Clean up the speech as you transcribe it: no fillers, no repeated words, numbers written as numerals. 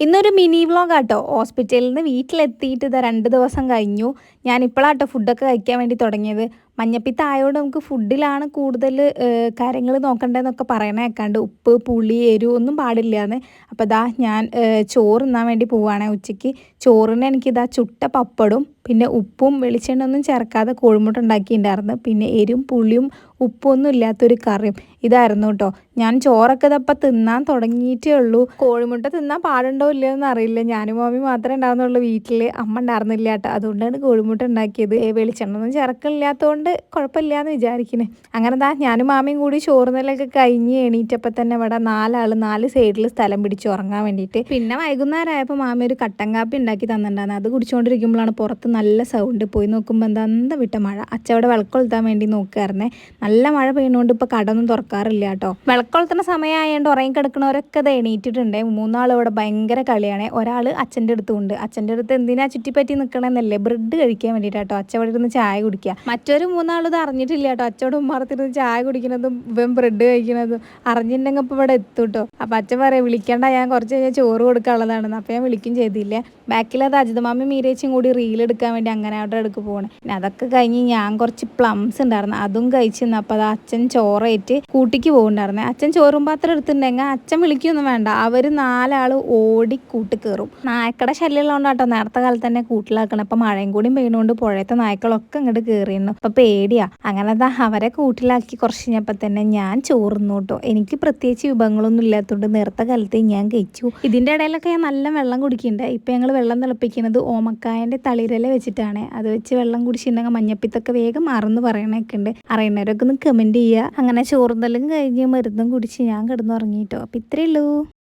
ഇന്നൊരു മിനി വ്ളോഗാട്ടോ. ഹോസ്പിറ്റലിൽ നിന്ന് വീട്ടിലെത്തിയിട്ട് ഇതാ 2 ദിവസം കഴിഞ്ഞു. ഞാനിപ്പോഴാട്ടോ ഫുഡൊക്കെ കഴിക്കാൻ വേണ്ടി തുടങ്ങിയത്. മഞ്ഞപ്പിത്തം ആയതുകൊണ്ട് നമുക്ക് ഫുഡിലാണ് കൂടുതൽ കാര്യങ്ങൾ നോക്കണ്ടതെന്നൊക്കെ പറയണ കേൾക്കാണ്ട്. ഉപ്പ്, പുളി, എരിവ് ഒന്നും പാടില്ലാന്ന്. അപ്പോൾ ഇതാ ഞാൻ ചോറ് തിന്നാൻ വേണ്ടി പോവുകയാണെ. ഉച്ചയ്ക്ക് ചോറിന് എനിക്കിതാ ചുട്ട പപ്പടും പിന്നെ ഉപ്പും വെളിച്ചെണ്ണ ഒന്നും ചേർക്കാതെ കോഴിമുട്ട ഉണ്ടാക്കിയിട്ടുണ്ടായിരുന്നു. പിന്നെ എരിവും പുളിയും ഉപ്പൊന്നും ഇല്ലാത്തൊരു കറിയും ഇതായിരുന്നു കേട്ടോ. ഞാൻ ചോറൊക്കെ ഇതപ്പം തിന്നാൻ തുടങ്ങിയിട്ടേ ഉള്ളൂ. കോഴിമുട്ട തിന്നാൻ പാടുണ്ടോ ഇല്ലയോ എന്ന് അറിയില്ല. ഞാനും മാമി മാത്രമേ ഉണ്ടായിരുന്നുള്ളൂ വീട്ടിൽ. അമ്മ ഉണ്ടായിരുന്നില്ല കേട്ടോ. അതുകൊണ്ടാണ് കോഴിമുട്ട ഉണ്ടാക്കിയത്. വെളിച്ചെണ്ണ ഒന്നും ചേർക്കില്ലാത്തതുകൊണ്ട് കുഴപ്പമില്ല എന്ന് വിചാരിക്കുന്നത്. അങ്ങനെ ദാ ഞാനും മാമിയും കൂടി ചോറുന്നലൊക്കെ കഴിഞ്ഞ് എണീറ്റപ്പോൾ തന്നെ ഇവിടെ 4 ആൾ 4 സൈഡിൽ സ്ഥലം പിടിച്ച് ഉറങ്ങാൻ വേണ്ടിയിട്ട്. പിന്നെ വൈകുന്നേരം ആയപ്പോൾ മാമി ഒരു കട്ടൻ കാപ്പി ഉണ്ടാക്കി തന്നിട്ടുണ്ടായിരുന്നു. അത് കുടിച്ചുകൊണ്ടിരിക്കുമ്പോഴാണ് പുറത്ത് നല്ല സൗണ്ട്. പോയി നോക്കുമ്പോൾ എന്താ വിട്ട മഴ. അച്ചവിടെ വിളക്കൊളുത്താൻ വേണ്ടി നോക്കുകയായിരുന്നേ. നല്ല മഴ പെയ്യുന്നതുകൊണ്ട് ഇപ്പോൾ കടയൊന്നും തുറക്കാറില്ല കേട്ടോ. വിളക്കൊളുത്തുന്ന സമയമായതുകൊണ്ട് ഉറങ്ങി കിടക്കണവരൊക്കെ അത് എണീറ്റിട്ടുണ്ട്. 3 ആൾ ഇവിടെ ഭയങ്കര കളിയാണ്. ഒരാൾ അച്ഛൻ്റെ അടുത്തുണ്ട്. അച്ഛൻ്റെ അടുത്ത് എന്തിനാ ചുറ്റിപ്പറ്റി നിൽക്കണമെന്നല്ലേ, ബ്രെഡ് കഴിക്കാൻ വേണ്ടിയിട്ടാട്ടോ അച്ഛൻ ഇവിടെ ഇരുന്ന് ചായ കുടിക്കുക. മറ്റൊരു 3 ആൾ ഇത് അറിഞ്ഞിട്ടില്ല കേട്ടോ. അച്ഛനോട് ഉമ്മറത്തിരുന്ന് ചായ കുടിക്കുന്നതും ഇവൻ ബ്രെഡ് കഴിക്കുന്നതും അറിഞ്ഞിട്ടുണ്ടെങ്കിൽ ഇപ്പോൾ ഇവിടെ എത്തും കേട്ടോ. അപ്പോൾ അച്ഛൻ പറയാം വിളിക്കേണ്ട, ഞാൻ കുറച്ച് കഴിഞ്ഞാൽ ചോറ് കൊടുക്കാനുള്ളതാണെന്ന്. അപ്പോൾ ഞാൻ വിളിക്കും ചെയ്തില്ലേ. ബാക്കിൽ അത് അജിതമാമി മീരേച്ചും കൂടി റീൽ എടുക്കാൻ വേണ്ടി അങ്ങനെ അവിടെ അടുക്ക് പോകണേ. പിന്നെ അതൊക്കെ കഴിഞ്ഞ് ഞാൻ കുറച്ച് പ്ലംസ് ഉണ്ടായിരുന്നു, അതും കഴിച്ച്. അപ്പോൾ അത് അച്ഛൻ ചോറേറ്റ് കൂട്ടിക്ക് പോകുന്നുണ്ടായിരുന്നേ. അച്ഛൻ ചോറും പാത്രം എടുത്തിട്ടുണ്ടെങ്കിൽ അച്ഛൻ വിളിക്കൊന്നും വേണ്ട, അവർ 4 ആൾ ഓടി കൂട്ടി കയറും. നായക്കട ശല്യമുള്ളതുകൊണ്ടാട്ടോ നേരത്തെ കാലത്ത് തന്നെ കൂട്ടിലാക്കണം. അപ്പം മഴയും കൂടി പെയ്യുന്നതുകൊണ്ട് പുഴയത്തെ നായ്ക്കളൊക്കെ ഇങ്ങോട്ട് കയറിയിരുന്നു. അപ്പം പേടിയാ. അങ്ങനെ അവരെ കൂട്ടിലാക്കി കുറച്ച് കഴിഞ്ഞപ്പോൾ തന്നെ ഞാൻ ചോറുന്നു കേട്ടോ. എനിക്ക് പ്രത്യേകിച്ച് വിഭവങ്ങളൊന്നും ഇല്ലാത്തതുകൊണ്ട് നേരത്തെ കാലത്ത് ഞാൻ കഴിച്ചു. ഇതിൻ്റെ ഇടയിലൊക്കെ ഞാൻ നല്ല വെള്ളം കുടിക്കുന്നുണ്ട്. ഇപ്പം ഞങ്ങൾ വെള്ളം തിളപ്പിക്കുന്നത് ഓമക്കായൻ്റെ തളിരില വെച്ചിട്ടാണ്. അത് വെച്ച് വെള്ളം കുടിച്ചിട്ടുണ്ടെങ്കിൽ മഞ്ഞപ്പിത്തൊക്കെ വേഗം മാറുമെന്ന് പറയണൊക്കെ ഉണ്ട്. അറിയുന്നവരൊക്കെ ഒന്ന് കമൻറ്റ് ചെയ്യുക. അങ്ങനെ ചോറുന്നലും കഴിഞ്ഞ് മരുന്നും കുടിച്ച് ഞാൻ കിടന്നുറങ്ങിയിട്ടോ. അപ്പം ഇത്രയേ ഉള്ളൂ.